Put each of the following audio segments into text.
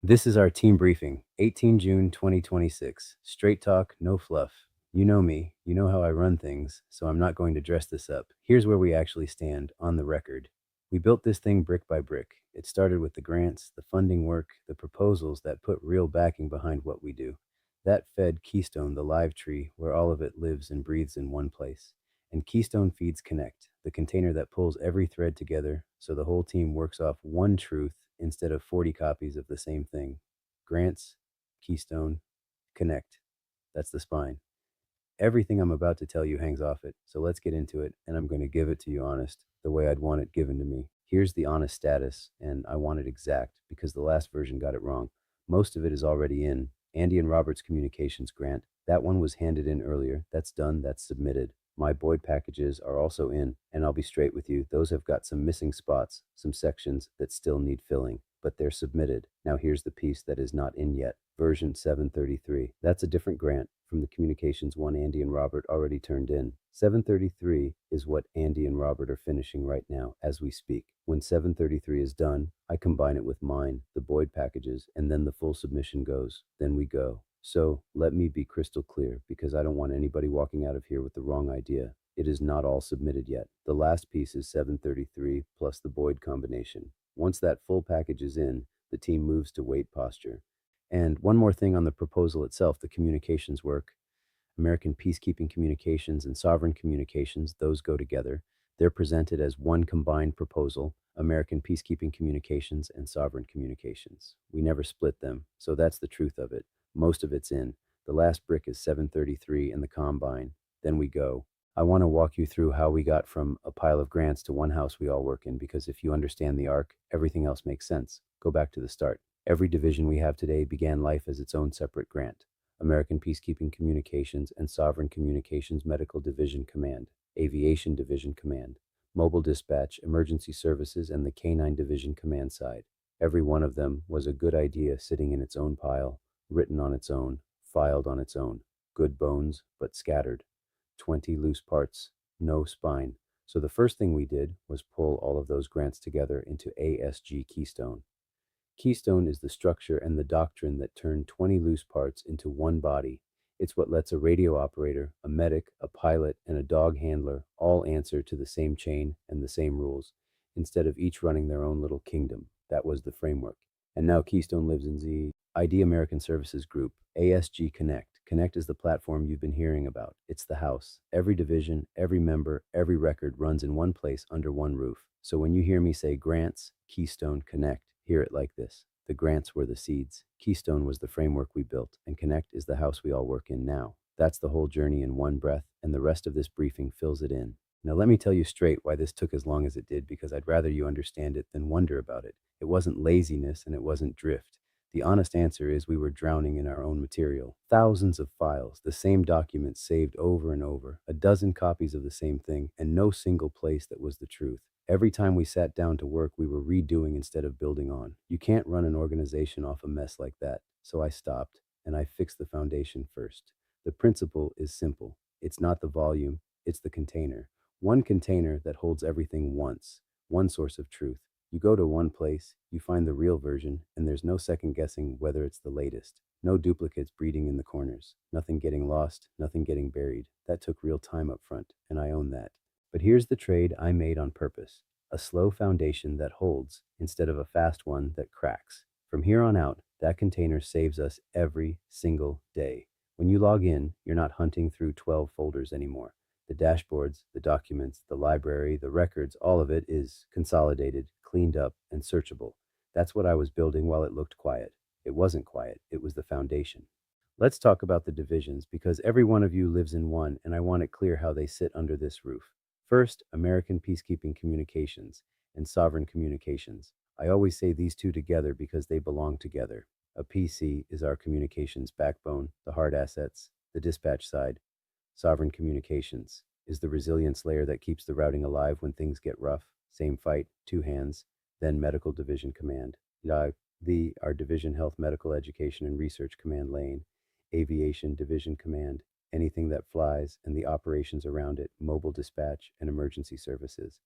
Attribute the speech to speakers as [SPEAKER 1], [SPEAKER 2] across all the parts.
[SPEAKER 1] This is our team briefing, 18 June 2026. Straight talk, no fluff. You know me, you know how I run things, so I'm not going to dress this up. Here's where we actually stand, on the record. We built this thing brick by brick. It started with the grants, the funding work, the proposals that put real backing behind what we do. That fed Keystone, the live tree, where all of it lives and breathes in one place. And Keystone feeds Connect, the container that pulls every thread together so the whole team works off one truth instead of 40 copies of the same thing. Grants, Keystone, Connect. That's the spine. Everything I'm about to tell you hangs off it, so let's get into it, and I'm going to give it to you honest, the way I'd want it given to me. Here's the honest status, and I want it exact because the last version got it wrong. Most of it is already in. Andy and Robert's communications grant. That one was handed in earlier. That's done. That's submitted. My Boyd packages are also in, and I'll be straight with you. Those have got some missing spots, some sections that still need filling, but they're submitted. Now here's the piece that is not in yet. Version 733. That's a different grant from the communications one Andy and Robert already turned in. 733 is what Andy and Robert are finishing right now as we speak. When 733 is done, I combine it with mine, the Boyd packages, and then the full submission goes. Then we go. So let me be crystal clear because I don't want anybody walking out of here with the wrong idea. It is not all submitted yet. The last piece is 733 plus the Boyd combination. Once that full package is in, the team moves to wait posture. And one more thing on the proposal itself, the communications work. American peacekeeping communications and sovereign communications, those go together. They're presented as one combined proposal, American peacekeeping communications and sovereign communications. We never split them, so that's the truth of it. Most of it's in. The last brick is 733 in the combine. Then we go. I want to walk you through how we got from a pile of grants to one house we all work in, because if you understand the arc, everything else makes sense. Go back to the start. Every division we have today began life as its own separate grant. American Peacekeeping Communications and Sovereign Communications Medical Division Command, Aviation Division Command, Mobile Dispatch, Emergency Services, and the K-9 Division Command side. Every one of them was a good idea sitting in its own pile, written on its own, filed on its own. Good bones, but scattered. 20 loose parts, no spine. So the first thing we did was pull all of those grants together into ASG Keystone. Keystone is the structure and the doctrine that turn 20 loose parts into one body. It's what lets a radio operator, a medic, a pilot, and a dog handler all answer to the same chain and the same rules, instead of each running their own little kingdom. That was the framework. And now Keystone lives in the ID American Services Group, ASG Connect. Connect is the platform you've been hearing about. It's the house. Every division, every member, every record runs in one place under one roof. So when you hear me say grants, Keystone, Connect, hear it like this. The grants were the seeds. Keystone was the framework we built, and Connect is the house we all work in now. That's the whole journey in one breath, and the rest of this briefing fills it in. Now let me tell you straight why this took as long as it did, because I'd rather you understand it than wonder about it. It wasn't laziness and it wasn't drift. The honest answer is we were drowning in our own material. Thousands of files, the same documents saved over and over, a dozen copies of the same thing, and no single place that was the truth. Every time we sat down to work, we were redoing instead of building on. You can't run an organization off a mess like that. So I stopped, and I fixed the foundation first. The principle is simple. It's not the volume, it's the container. One container that holds everything once, one source of truth. You go to one place, you find the real version, and there's no second guessing whether it's the latest. No duplicates breeding in the corners. Nothing getting lost, nothing getting buried. That took real time up front, and I own that. But here's the trade I made on purpose. A slow foundation that holds instead of a fast one that cracks. From here on out, that container saves us every single day. When you log in, you're not hunting through 12 folders anymore. The dashboards, the documents, the library, the records, all of it is consolidated, cleaned up, and searchable. That's what I was building while it looked quiet. It wasn't quiet, it was the foundation. Let's talk about the divisions, because every one of you lives in one, and I want it clear how they sit under this roof. First, American Peacekeeping Communications and Sovereign Communications. I always say these two together because they belong together. A PC is our communications backbone, the hard assets, the dispatch side. Sovereign Communications is the resilience layer that keeps the routing alive when things get rough. Same fight, two hands. Then Medical Division Command. Our Division Health Medical Education and Research Command lane. Aviation Division Command, anything that flies and the operations around it, mobile dispatch and emergency services.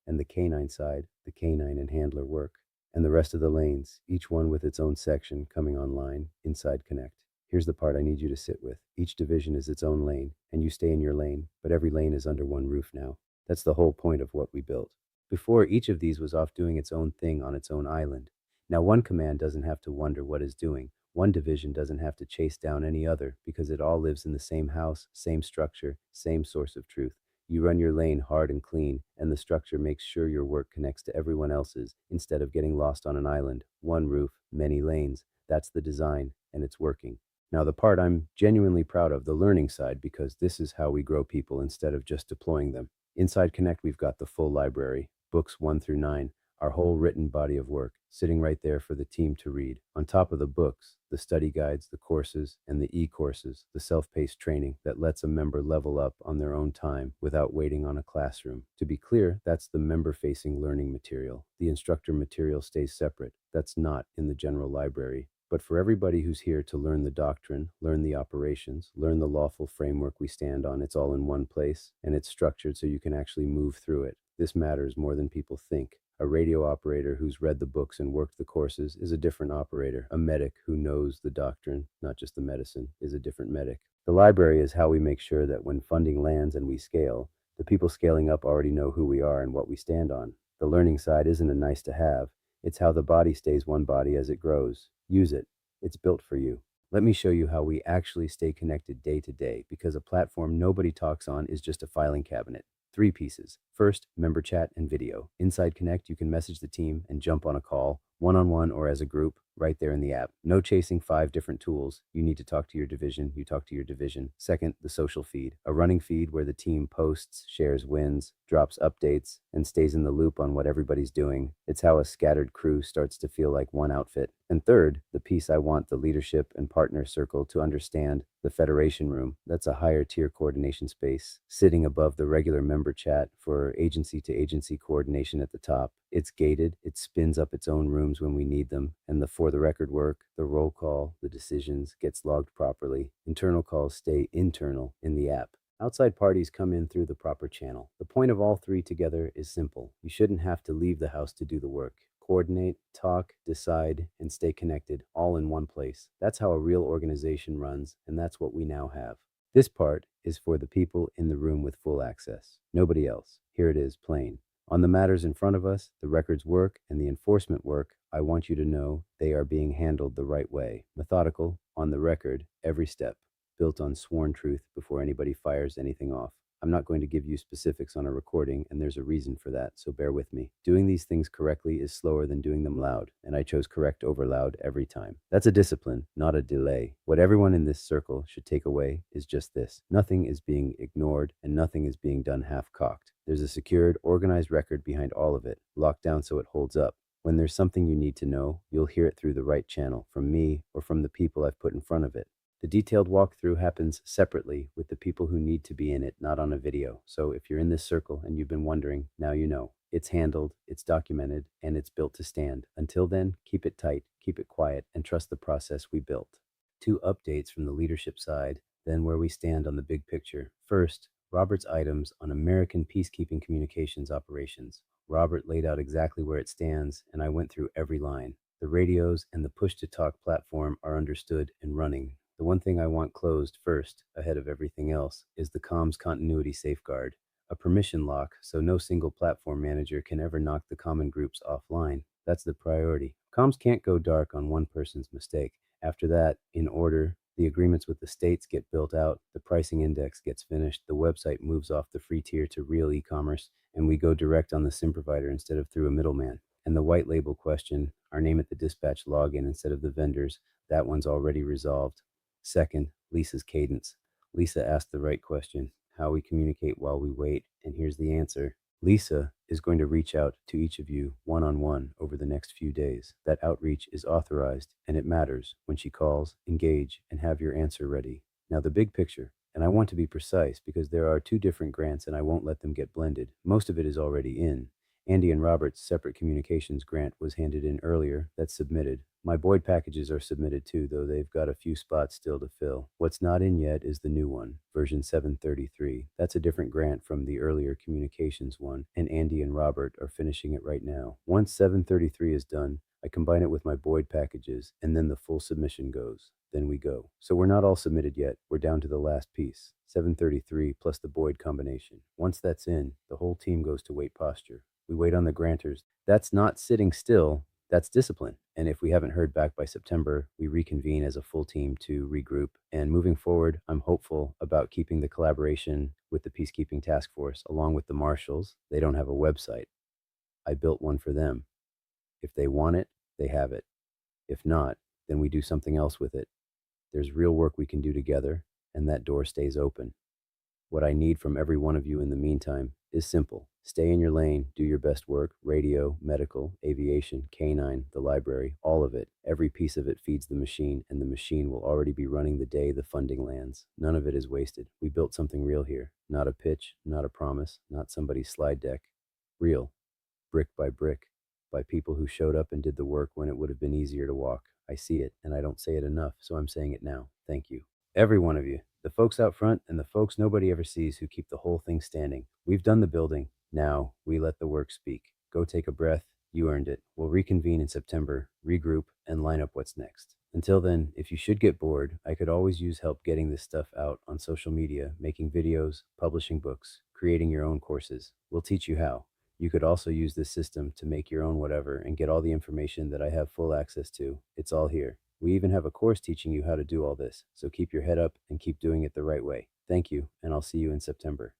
[SPEAKER 1] And the K-9 side, the K-9 and handler work. and the rest of the lanes, each one with its own section coming online inside Connect. Here's the part I need you to sit with. Each division is its own lane, and you stay in your lane, but every lane is under one roof now. That's the whole point of what we built. Before, each of these was off doing its own thing on its own island. Now, one command doesn't have to wonder what it's doing. One division doesn't have to chase down any other because it all lives in the same house, same structure, same source of truth. You run your lane hard and clean, and the structure makes sure your work connects to everyone else's instead of getting lost on an island. One roof, many lanes. That's the design, and it's working. Now, the part I'm genuinely proud of, the learning side, because this is how we grow people instead of just deploying them. Inside Connect, we've got the full library, books 1 through 9, our whole written body of work, sitting right there for the team to read. On top of the books, the study guides, the courses, and the e-courses, the self-paced training that lets a member level up on their own time without waiting on a classroom. To be clear, that's the member-facing learning material. The instructor material stays separate. That's not in the general library. But for everybody who's here to learn the doctrine, learn the operations, learn the lawful framework we stand on, it's all in one place, and it's structured so you can actually move through it. This matters more than people think. A radio operator who's read the books and worked the courses is a different operator. A medic who knows the doctrine, not just the medicine, is a different medic. The library is how we make sure that when funding lands and we scale, the people scaling up already know who we are and what we stand on. The learning side isn't a nice to have. It's how the body stays one body as it grows. Use it. It's built for you. Let me show you how we actually stay connected day to day, because a platform nobody talks on is just a filing cabinet. 3 pieces. First, member chat and video. Inside Connect, you can message the team and jump on a call, one-on-one or as a group, right there in the app. No chasing 5 different tools. You need to talk to your division, you talk to your division. Second, the social feed. A running feed where the team posts, shares wins, drops updates, and stays in the loop on what everybody's doing. It's how a scattered crew starts to feel like one outfit. And third, the piece I want the leadership and partner circle to understand, the Federation Room. That's a higher tier coordination space, sitting above the regular member chat for agency to agency coordination at the top. It's gated, it spins up its own rooms when we need them, and the for the record work, the roll call, the decisions gets logged properly. Internal calls stay internal in the app. Outside parties come in through the proper channel. The point of all 3 together is simple. You shouldn't have to leave the house to do the work. Coordinate, talk, decide, and stay connected, all in one place. That's how a real organization runs, and that's what we now have. This part is for the people in the room with full access. Nobody else. Here it is, plain. On the matters in front of us, the records work and the enforcement work, I want you to know they are being handled the right way. Methodical, on the record, every step, built on sworn truth before anybody fires anything off. I'm not going to give you specifics on a recording, and there's a reason for that, so bear with me. Doing these things correctly is slower than doing them loud, and I chose correct over loud every time. That's a discipline, not a delay. What everyone in this circle should take away is just this. Nothing is being ignored, and nothing is being done half-cocked. There's a secured, organized record behind all of it, locked down so it holds up. When there's something you need to know, you'll hear it through the right channel, from me or from the people I've put in front of it. The detailed walkthrough happens separately with the people who need to be in it, not on a video. So if you're in this circle and you've been wondering, now you know. It's handled, it's documented, and it's built to stand. Until then, keep it tight, keep it quiet, and trust the process we built. 2 updates from the leadership side, then where we stand on the big picture. First, Robert's items on American peacekeeping communications operations. Robert laid out exactly where it stands, and I went through every line. The radios and the push-to-talk platform are understood and running. The one thing I want closed first, ahead of everything else, is the comms continuity safeguard, a permission lock so no single platform manager can ever knock the common groups offline. That's the priority. Comms can't go dark on one person's mistake. After that, in order, the agreements with the states get built out, the pricing index gets finished, the website moves off the free tier to real e-commerce, and we go direct on the SIM provider instead of through a middleman. And the white label question, our name at the dispatch login instead of the vendors, that one's already resolved. Second, Lisa's cadence. Lisa asked the right question, how we communicate while we wait, and here's the answer. Lisa is going to reach out to each of you one-on-one over the next few days. That outreach is authorized, and it matters when she calls, engage, and have your answer ready. Now the big picture, and I want to be precise because there are 2 different grants and I won't let them get blended. Most of it is already in, Andy and Robert's separate communications grant was handed in earlier. That's submitted. My Boyd packages are submitted too, though they've got a few spots still to fill. What's not in yet is the new one, version 733. That's a different grant from the earlier communications one, and Andy and Robert are finishing it right now. Once 733 is done, I combine it with my Boyd packages, and then the full submission goes. Then we go. So we're not all submitted yet. We're down to the last piece, 733 plus the Boyd combination. Once that's in, the whole team goes to wait posture. We wait on the grantors. That's not sitting still, that's discipline. And if we haven't heard back by September, we reconvene as a full team to regroup. And moving forward, I'm hopeful about keeping the collaboration with the Peacekeeping Task Force along with the Marshals. They don't have a website. I built one for them. If they want it, they have it. If not, then we do something else with it. There's real work we can do together, and that door stays open. What I need from every one of you in the meantime is simple. Stay in your lane, do your best work, radio, medical, aviation, canine, the library, all of it. Every piece of it feeds the machine, and the machine will already be running the day the funding lands. None of it is wasted. We built something real here. Not a pitch, not a promise, not somebody's slide deck. Real, brick by people who showed up and did the work when it would have been easier to walk. I see it, and I don't say it enough, so I'm saying it now. Thank you. Every one of you. The folks out front and the folks nobody ever sees who keep the whole thing standing. We've done the building. Now we let the work speak. Go take a breath. You earned it. We'll reconvene in September, regroup, and line up what's next. Until then, if you should get bored, I could always use help getting this stuff out on social media, making videos, publishing books, creating your own courses. We'll teach you how. You could also use this system to make your own whatever and get all the information that I have full access to. It's all here. We even have a course teaching you how to do all this, so keep your head up and keep doing it the right way. Thank you, and I'll see you in September.